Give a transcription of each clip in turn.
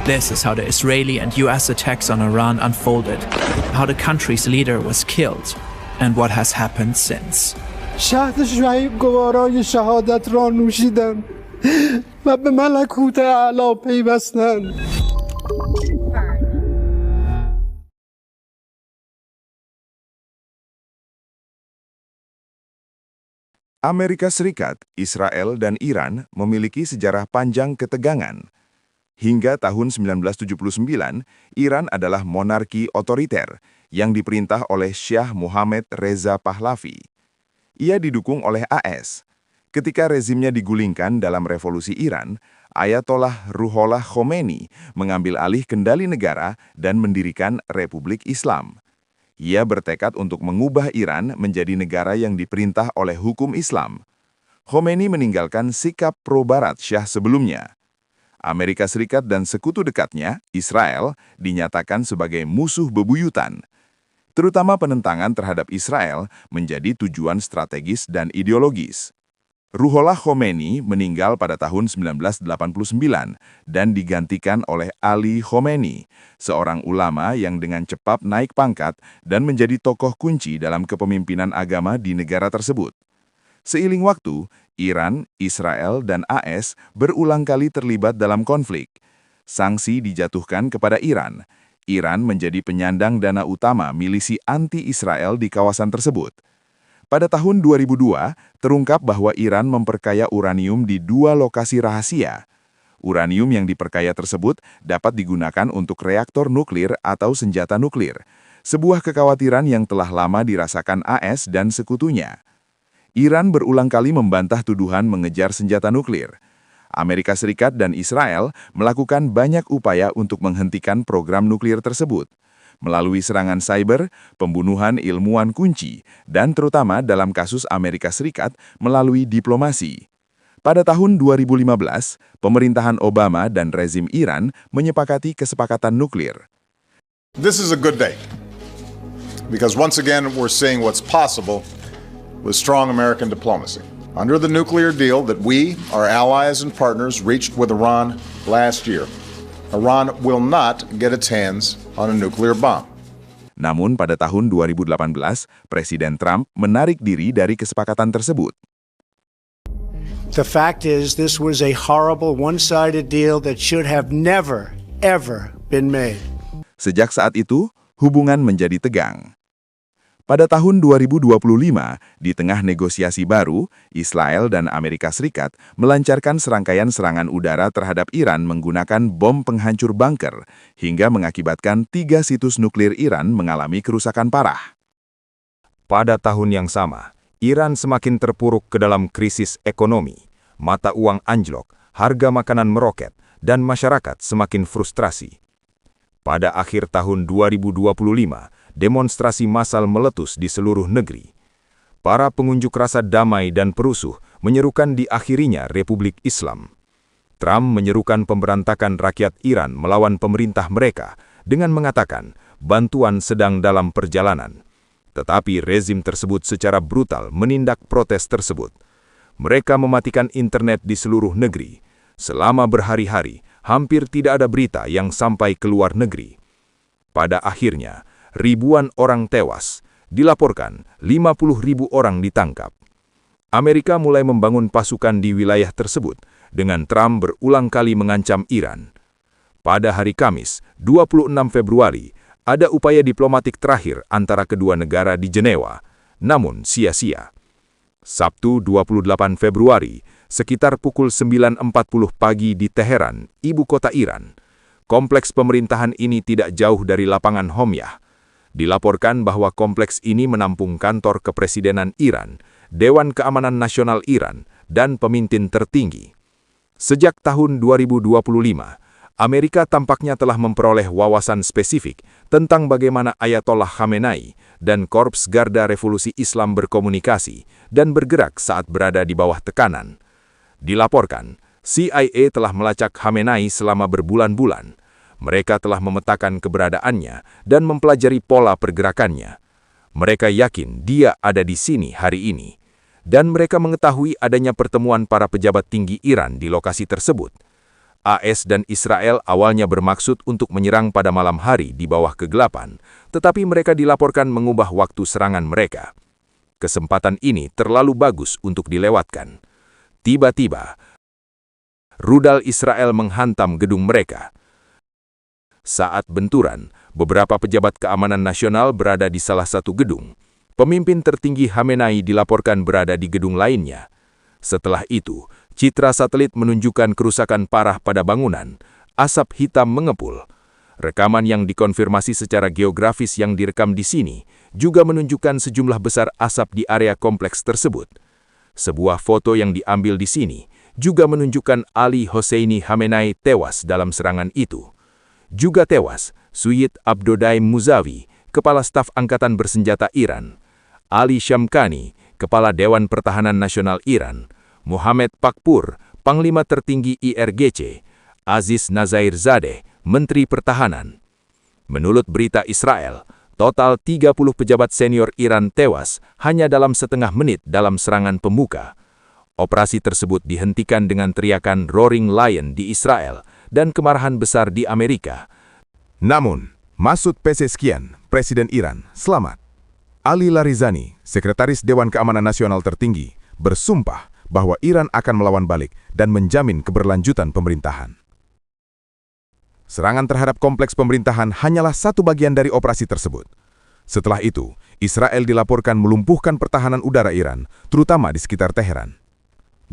This is how the Israeli and US attacks on Iran unfolded, how the country's leader was killed, and what has happened since. شهد شعیب گوارای شهادت را نوشیدند و به ملکوت اعلی پیوستند. Amerika Serikat, Israel, dan Iran memiliki sejarah panjang ketegangan. Hingga tahun 1979, Iran adalah monarki otoriter yang diperintah oleh Shah Mohammad Reza Pahlavi. Ia didukung oleh AS. Ketika rezimnya digulingkan dalam revolusi Iran, Ayatollah Ruhollah Khomeini mengambil alih kendali negara dan mendirikan Republik Islam. Ia bertekad untuk mengubah Iran menjadi negara yang diperintah oleh hukum Islam. Khomeini meninggalkan sikap pro-Barat Syah sebelumnya. Amerika Serikat dan sekutu dekatnya, Israel, dinyatakan sebagai musuh bebuyutan. Terutama penentangan terhadap Israel menjadi tujuan strategis dan ideologis. Ruhollah Khomeini meninggal pada tahun 1989 dan digantikan oleh Ali Khomeini, seorang ulama yang dengan cepat naik pangkat dan menjadi tokoh kunci dalam kepemimpinan agama di negara tersebut. Seiring waktu, Iran, Israel, dan AS berulang kali terlibat dalam konflik. Sanksi dijatuhkan kepada Iran. Iran menjadi penyandang dana utama milisi anti-Israel di kawasan tersebut. Pada tahun 2002, terungkap bahwa Iran memperkaya uranium di 2 lokasi rahasia. Uranium yang diperkaya tersebut dapat digunakan untuk reaktor nuklir atau senjata nuklir, sebuah kekhawatiran yang telah lama dirasakan AS dan sekutunya. Iran berulang kali membantah tuduhan mengejar senjata nuklir. Amerika Serikat dan Israel melakukan banyak upaya untuk menghentikan program nuklir tersebut, melalui serangan cyber, pembunuhan ilmuwan kunci, dan terutama dalam kasus Amerika Serikat melalui diplomasi. Pada tahun 2015, pemerintahan Obama dan rezim Iran menyepakati kesepakatan nuklir. This is a good day, because once again we're seeing what's possible with strong American diplomacy. Under the nuclear deal that we, our allies and partners, reached with Iran last year, Iran will not get its hands on a nuclear bomb. Namun pada tahun 2018, Presiden Trump menarik diri dari kesepakatan tersebut. The fact is, this was a horrible one-sided deal that should have never, ever been made. Sejak saat itu, hubungan menjadi tegang. Pada tahun 2025, di tengah negosiasi baru, Israel dan Amerika Serikat melancarkan serangkaian serangan udara terhadap Iran menggunakan bom penghancur bunker, hingga mengakibatkan 3 situs nuklir Iran mengalami kerusakan parah. Pada tahun yang sama, Iran semakin terpuruk ke dalam krisis ekonomi, mata uang anjlok, harga makanan meroket, dan masyarakat semakin frustrasi. Pada akhir tahun 2025, demonstrasi massal meletus di seluruh negeri. Para pengunjuk rasa damai dan perusuh menyerukan diakhirinya Republik Islam. Trump menyerukan pemberontakan rakyat Iran melawan pemerintah mereka dengan mengatakan bantuan sedang dalam perjalanan. Tetapi rezim tersebut secara brutal menindak protes tersebut. Mereka mematikan internet di seluruh negeri. Selama berhari-hari, hampir tidak ada berita yang sampai ke luar negeri. Pada akhirnya, ribuan orang tewas, dilaporkan 50.000 orang ditangkap. Amerika mulai membangun pasukan di wilayah tersebut, dengan Trump berulang kali mengancam Iran. Pada hari Kamis, 26 Februari, ada upaya diplomatik terakhir antara kedua negara di Jenewa, namun sia-sia. Sabtu 28 Februari, sekitar pukul 9.40 pagi di Teheran, ibu kota Iran. Kompleks pemerintahan ini tidak jauh dari lapangan Homyah. Dilaporkan bahwa kompleks ini menampung kantor kepresidenan Iran, Dewan Keamanan Nasional Iran, dan pemimpin tertinggi. Sejak tahun 2025, Amerika tampaknya telah memperoleh wawasan spesifik tentang bagaimana Ayatollah Khamenei dan Korps Garda Revolusi Islam berkomunikasi dan bergerak saat berada di bawah tekanan. Dilaporkan, CIA telah melacak Khamenei selama berbulan-bulan. Mereka telah memetakan keberadaannya dan mempelajari pola pergerakannya. Mereka yakin dia ada di sini hari ini, dan mereka mengetahui adanya pertemuan para pejabat tinggi Iran di lokasi tersebut. AS dan Israel awalnya bermaksud untuk menyerang pada malam hari di bawah kegelapan, tetapi mereka dilaporkan mengubah waktu serangan mereka. Kesempatan ini terlalu bagus untuk dilewatkan. Tiba-tiba, rudal Israel menghantam gedung mereka. Saat benturan, beberapa pejabat keamanan nasional berada di salah satu gedung. Pemimpin tertinggi Khamenei dilaporkan berada di gedung lainnya. Setelah itu, citra satelit menunjukkan kerusakan parah pada bangunan, asap hitam mengepul. Rekaman yang dikonfirmasi secara geografis yang direkam di sini juga menunjukkan sejumlah besar asap di area kompleks tersebut. Sebuah foto yang diambil di sini juga menunjukkan Ali Hosseini Khamenei tewas dalam serangan itu. Juga tewas Suyid Abdodaim Musawi, Kepala Staf Angkatan Bersenjata Iran, Ali Shamkhani, Kepala Dewan Pertahanan Nasional Iran, Mohammad Pakpur, Panglima Tertinggi IRGC, Aziz Nazairzadeh, Menteri Pertahanan. Menurut berita Israel, total 30 pejabat senior Iran tewas hanya dalam setengah menit dalam serangan pembuka. Operasi tersebut dihentikan dengan teriakan Roaring Lion di Israel dan kemarahan besar di Amerika. Namun, Masoud Pezeshkian, Presiden Iran, selamat. Ali Larizani, Sekretaris Dewan Keamanan Nasional Tertinggi, bersumpah bahwa Iran akan melawan balik dan menjamin keberlanjutan pemerintahan. Serangan terhadap kompleks pemerintahan hanyalah satu bagian dari operasi tersebut. Setelah itu, Israel dilaporkan melumpuhkan pertahanan udara Iran, terutama di sekitar Teheran.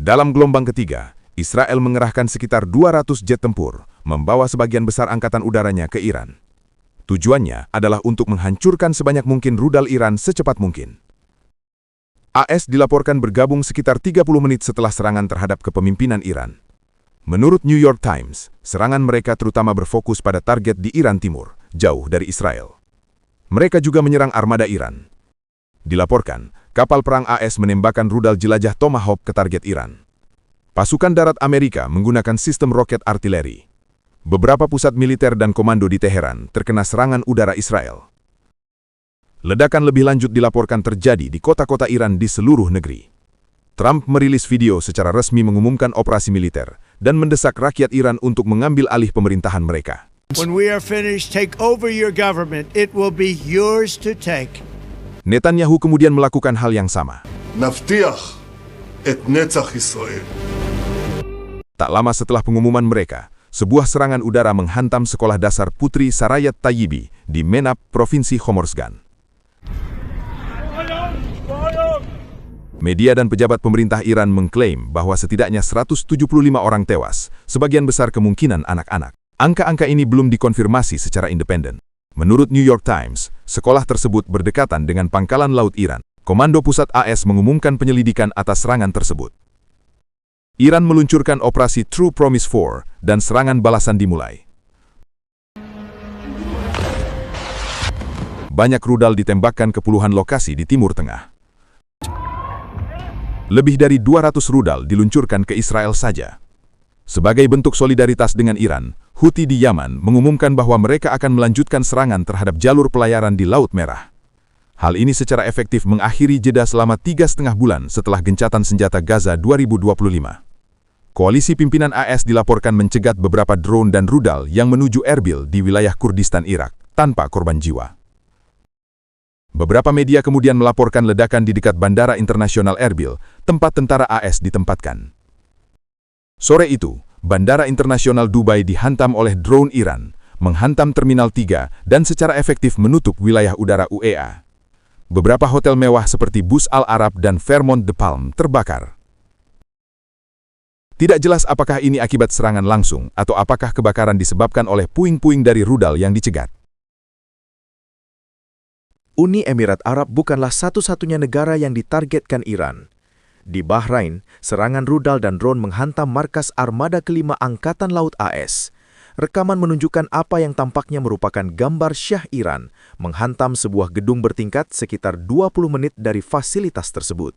Dalam gelombang ketiga, Israel mengerahkan sekitar 200 jet tempur, membawa sebagian besar angkatan udaranya ke Iran. Tujuannya adalah untuk menghancurkan sebanyak mungkin rudal Iran secepat mungkin. AS dilaporkan bergabung sekitar 30 menit setelah serangan terhadap kepemimpinan Iran. Menurut New York Times, serangan mereka terutama berfokus pada target di Iran Timur, jauh dari Israel. Mereka juga menyerang armada Iran. Dilaporkan, kapal perang AS menembakkan rudal jelajah Tomahawk ke target Iran. Pasukan darat Amerika menggunakan sistem roket artileri. Beberapa pusat militer dan komando di Teheran terkena serangan udara Israel. Ledakan lebih lanjut dilaporkan terjadi di kota-kota Iran di seluruh negeri. Trump merilis video secara resmi mengumumkan operasi militer dan mendesak rakyat Iran untuk mengambil alih pemerintahan mereka. When we are finished, take over your government. It will be yours to take. Netanyahu kemudian melakukan hal yang sama. נבטיח את נצח ישראל. Tak lama setelah pengumuman mereka, sebuah serangan udara menghantam sekolah dasar Putri Sarayat Tayyibi di Menab, Provinsi Khomorsgan. Media dan pejabat pemerintah Iran mengklaim bahwa setidaknya 175 orang tewas, sebagian besar kemungkinan anak-anak. Angka-angka ini belum dikonfirmasi secara independen. Menurut New York Times, sekolah tersebut berdekatan dengan pangkalan laut Iran. Komando Pusat AS mengumumkan penyelidikan atas serangan tersebut. Iran meluncurkan operasi True Promise 4 dan serangan balasan dimulai. Banyak rudal ditembakkan ke puluhan lokasi di Timur Tengah. Lebih dari 200 rudal diluncurkan ke Israel saja. Sebagai bentuk solidaritas dengan Iran, Houthi di Yaman mengumumkan bahwa mereka akan melanjutkan serangan terhadap jalur pelayaran di Laut Merah. Hal ini secara efektif mengakhiri jeda selama 3,5 bulan setelah gencatan senjata Gaza 2025. Koalisi pimpinan AS dilaporkan mencegat beberapa drone dan rudal yang menuju Erbil di wilayah Kurdistan Irak, tanpa korban jiwa. Beberapa media kemudian melaporkan ledakan di dekat Bandara Internasional Erbil, tempat tentara AS ditempatkan. Sore itu, Bandara Internasional Dubai dihantam oleh drone Iran, menghantam Terminal 3 dan secara efektif menutup wilayah udara UEA. Beberapa hotel mewah seperti Bus Al Arab dan Fairmont The Palm terbakar. Tidak jelas apakah ini akibat serangan langsung atau apakah kebakaran disebabkan oleh puing-puing dari rudal yang dicegat. Uni Emirat Arab bukanlah satu-satunya negara yang ditargetkan Iran. Di Bahrain, serangan rudal dan drone menghantam markas armada kelima Angkatan Laut AS. Rekaman menunjukkan apa yang tampaknya merupakan gambar Syah Iran menghantam sebuah gedung bertingkat sekitar 20 menit dari fasilitas tersebut.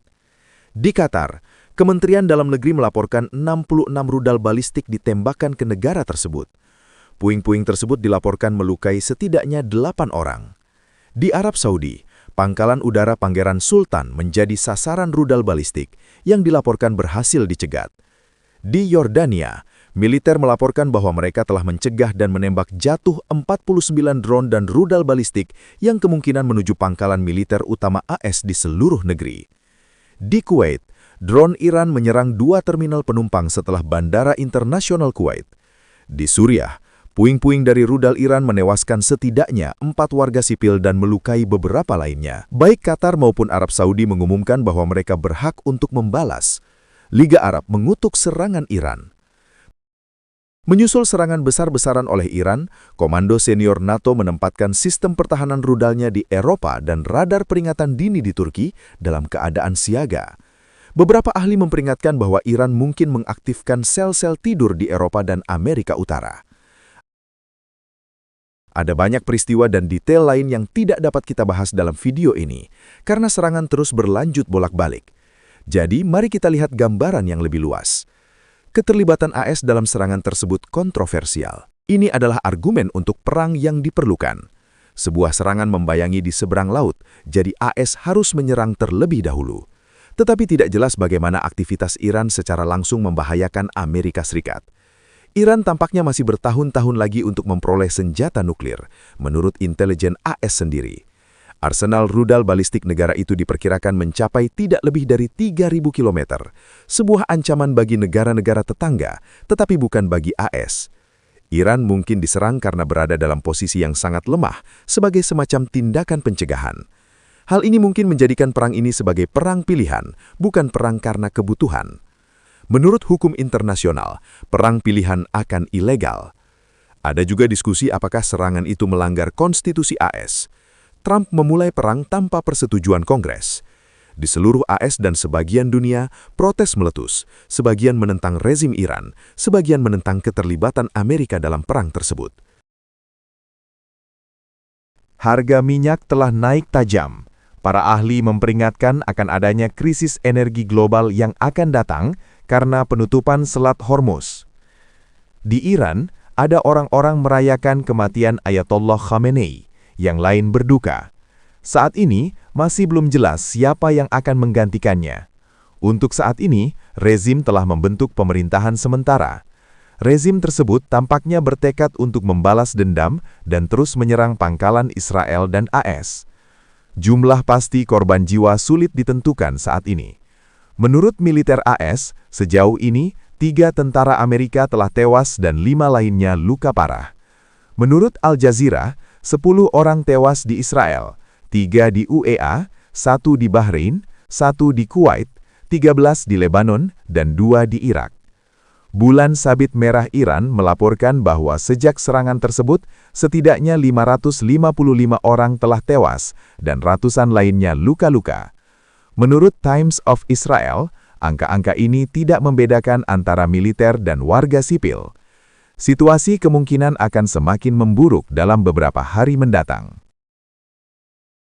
Di Qatar, Kementerian Dalam Negeri melaporkan 66 rudal balistik ditembakkan ke negara tersebut. Puing-puing tersebut dilaporkan melukai setidaknya 8 orang. Di Arab Saudi, Pangkalan Udara Pangeran Sultan menjadi sasaran rudal balistik yang dilaporkan berhasil dicegat. Di Yordania, Militer melaporkan bahwa mereka telah mencegah dan menembak jatuh 49 drone dan rudal balistik yang kemungkinan menuju pangkalan militer utama AS di seluruh negeri. Di Kuwait, drone Iran menyerang 2 terminal penumpang setelah Bandara Internasional Kuwait. Di Suriah, puing-puing dari rudal Iran menewaskan setidaknya 4 warga sipil dan melukai beberapa lainnya. Baik Qatar maupun Arab Saudi mengumumkan bahwa mereka berhak untuk membalas. Liga Arab mengutuk serangan Iran. Menyusul serangan besar-besaran oleh Iran, Komando Senior NATO menempatkan sistem pertahanan rudalnya di Eropa dan radar peringatan dini di Turki dalam keadaan siaga. Beberapa ahli memperingatkan bahwa Iran mungkin mengaktifkan sel-sel tidur di Eropa dan Amerika Utara. Ada banyak peristiwa dan detail lain yang tidak dapat kita bahas dalam video ini, karena serangan terus berlanjut bolak-balik. Jadi, mari kita lihat gambaran yang lebih luas. Keterlibatan AS dalam serangan tersebut kontroversial. Ini adalah argumen untuk perang yang diperlukan. Sebuah serangan membayangi di seberang laut, jadi AS harus menyerang terlebih dahulu. Tetapi tidak jelas bagaimana aktivitas Iran secara langsung membahayakan Amerika Serikat. Iran tampaknya masih bertahun-tahun lagi untuk memperoleh senjata nuklir, menurut intelijen AS sendiri. Arsenal rudal balistik negara itu diperkirakan mencapai tidak lebih dari 3.000 km, sebuah ancaman bagi negara-negara tetangga, tetapi bukan bagi AS. Iran mungkin diserang karena berada dalam posisi yang sangat lemah sebagai semacam tindakan pencegahan. Hal ini mungkin menjadikan perang ini sebagai perang pilihan, bukan perang karena kebutuhan. Menurut hukum internasional, perang pilihan akan ilegal. Ada juga diskusi apakah serangan itu melanggar konstitusi AS. Trump memulai perang tanpa persetujuan Kongres. Di seluruh AS dan sebagian dunia, protes meletus. Sebagian menentang rezim Iran, sebagian menentang keterlibatan Amerika dalam perang tersebut. Harga minyak telah naik tajam. Para ahli memperingatkan akan adanya krisis energi global yang akan datang karena penutupan Selat Hormuz. Di Iran, ada orang-orang merayakan kematian Ayatollah Khamenei. Yang lain berduka. Saat ini, masih belum jelas siapa yang akan menggantikannya. Untuk saat ini, rezim telah membentuk pemerintahan sementara. Rezim tersebut tampaknya bertekad untuk membalas dendam dan terus menyerang pangkalan Israel dan AS. Jumlah pasti korban jiwa sulit ditentukan saat ini. Menurut militer AS, sejauh ini, 3 tentara Amerika telah tewas dan 5 lainnya luka parah. Menurut Al Jazeera, 10 orang tewas di Israel, 3 di UEA, 1 di Bahrain, 1 di Kuwait, 13 di Lebanon, dan 2 di Irak. Bulan Sabit Merah Iran melaporkan bahwa sejak serangan tersebut, setidaknya 555 orang telah tewas dan ratusan lainnya luka-luka. Menurut Times of Israel, angka-angka ini tidak membedakan antara militer dan warga sipil. Situasi kemungkinan akan semakin memburuk dalam beberapa hari mendatang.